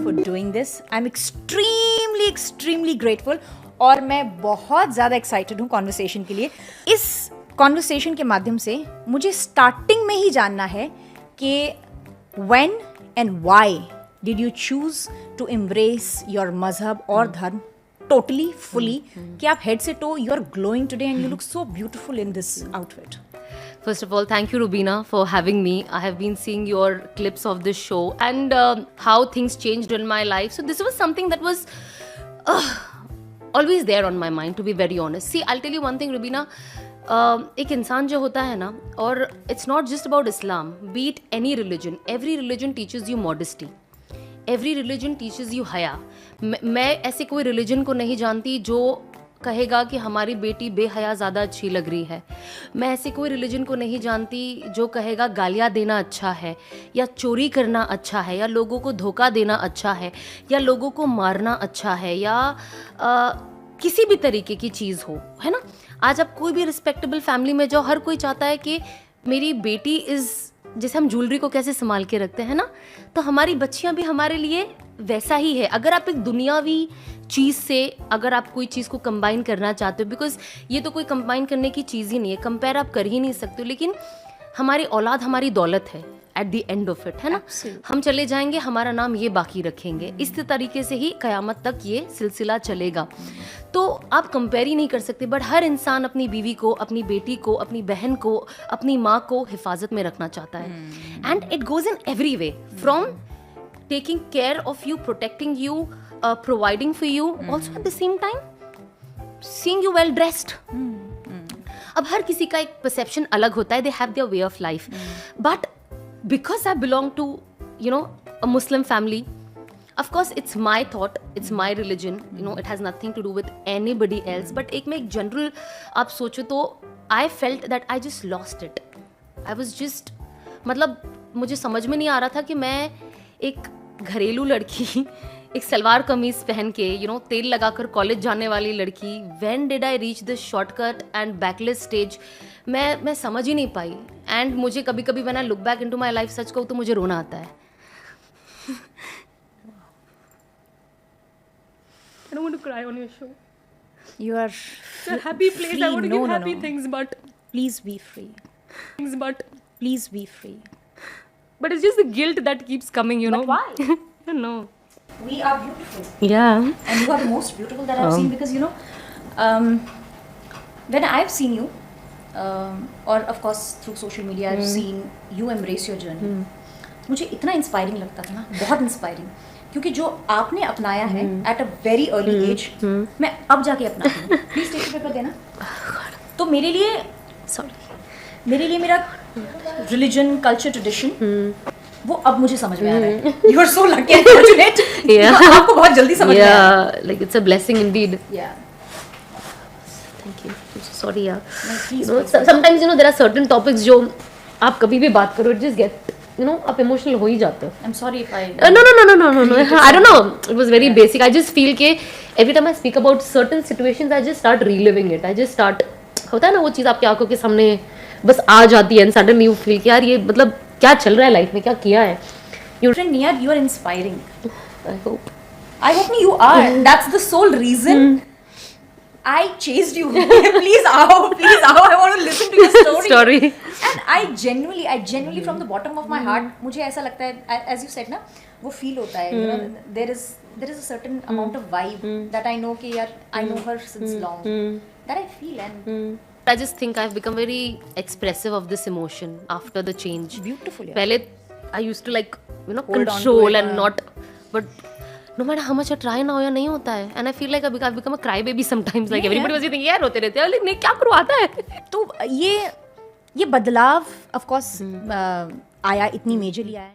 for doing this. I'm extremely grateful. और मैं बहुत ज़्यादा एक्साइटेड हूँ कॉन्वर्सेशन के लिए. इस कॉन्वर्सेशन के माध्यम से मुझे स्टार्टिंग में ही जानना है कि when and why did you choose to embrace your मजहब और धर्म totally, fully, कि आप head से toe you are glowing today and you look so beautiful in this outfit. First of all, thank you, Rubina, for having me. I have been seeing your clips of this show and how things changed in my life. So this was something that was always there on my mind, to be very honest. See, I'll tell you one thing, Rubina. एक इंसान जो होता है ना, और it's not just about Islam, be it any religion. Every religion teaches you modesty. Every religion teaches you haya. मैं ऐसे कोई religion को नहीं जानती जो कहेगा कि हमारी बेटी बेहया ज़्यादा अच्छी लग रही है. मैं ऐसे कोई रिलीजन को नहीं जानती जो कहेगा गालियाँ देना अच्छा है, या चोरी करना अच्छा है, या लोगों को धोखा देना अच्छा है, या लोगों को मारना अच्छा है, या किसी भी तरीके की चीज़ हो, है ना. आज आप कोई भी रिस्पेक्टेबल फैमिली में जाओ, हर कोई चाहता है कि मेरी बेटी इज़, जैसे हम ज्वेलरी को कैसे संभाल के रखते हैं ना, तो हमारी बच्चियाँ भी हमारे लिए वैसा ही है. अगर आप एक दुनियावी चीज़ से अगर आप कोई चीज़ को कंबाइन करना चाहते हो, बिकॉज ये तो कोई कंबाइन करने की चीज़ ही नहीं है, कंपेयर आप कर ही नहीं सकते हो, लेकिन हमारी औलाद हमारी दौलत है at the end of it, है ना. हम चले जाएंगे, हमारा नाम ये बाकी रखेंगे. इस तरीके से ही क़यामत तक ये सिलसिला चलेगा. तो आप कंपेयर ही नहीं कर सकते. बट हर इंसान अपनी बीवी को, अपनी बेटी को, अपनी बहन को, अपनी माँ को हिफाजत में रखना चाहता है. And it goes in every way, from taking care of you, protecting you, providing for you, also at the same time seeing you well dressed. अब हर किसी का एक perception अलग होता है. They have their way of life. But because I belong to, you know, a Muslim family, of course it's my thought, it's my religion, you know, it has nothing to do with anybody else. But एक में एक general आप सोचो तो I felt that I just lost it. I was just, मतलब मुझे समझ में नहीं आ रहा था कि मैं एक घरेलू लड़की, एक सलवार कमीज पहन के, यू नो, तेल लगाकर कॉलेज जाने वाली लड़की, when did I reach this shortcut and backless stage, मैं समझ ही नहीं पाई. एंड मुझे कभी कभी when I look back into my life, सच कहूँ तो मुझे रोना आता है. I don't want to cry on your show. You are It's a happy place. free. I want to No, give no, happy no. things, but Please be free. Please be free. But it's just the guilt that keeps coming, you know. But why? I don't know. We are beautiful. Yeah. And you are the most beautiful that I've seen, because, you know, when I've seen you, or of course through social media, I've seen you embrace your journey. मुझे इतना inspiring लगता था ना, बहुत inspiring, क्योंकि जो आपने अपनाया है at a very early age, मैं अब जाके अपनाती हूँ. प्लीज टेक पेपर देना. तो मेरे लिए मेरा रिलीजन, कल्चर, ट्रेडिशन, वो अब मुझे समझ में आ रहा है. You are so lucky and fortunate. आपको बहुत जल्दी समझ में आया. Like it's a blessing indeed. Yeah. Thank you. I'm so sorry, यार. Please, You know, sometimes, you know, there are certain topics जो आप कभी भी बात करो, it just get, you know, आप emotional हो ही जाते हो. I'm sorry if I. No. I don't know. It was very basic. I just feel कि every time I speak about certain situations, I just start reliving it. I just start, होता है ना वो चीज़ आपकी आंखों के सामने बस आ जाती है, and suddenly you feel कि यार ये मतलब क्या चल रहा है लाइफ में, क्या किया है. You are inspiring. I hope. You are. That's the sole reason I chased you. Please, I want to listen to your story. And I genuinely from the bottom of my heart, मुझे ऐसा लगता है, as you said ना, वो feel होता है. You know, there is a certain amount of vibe that I know कि यार I know her since long. That I feel, and I just think I've become very expressive of this emotion after the change. Beautiful. Yeah. पहले I used to, like, you know, Hold on to control it, and not, but no matter how much I try ना हो या नहीं होता है, and I feel like I've become a crybaby sometimes. Like everybody was thinking यार रोते रहते हैं, लेकिन क्या करूँ, आता है. तो ये बदलाव of course आया, इतनी मेजरली आया.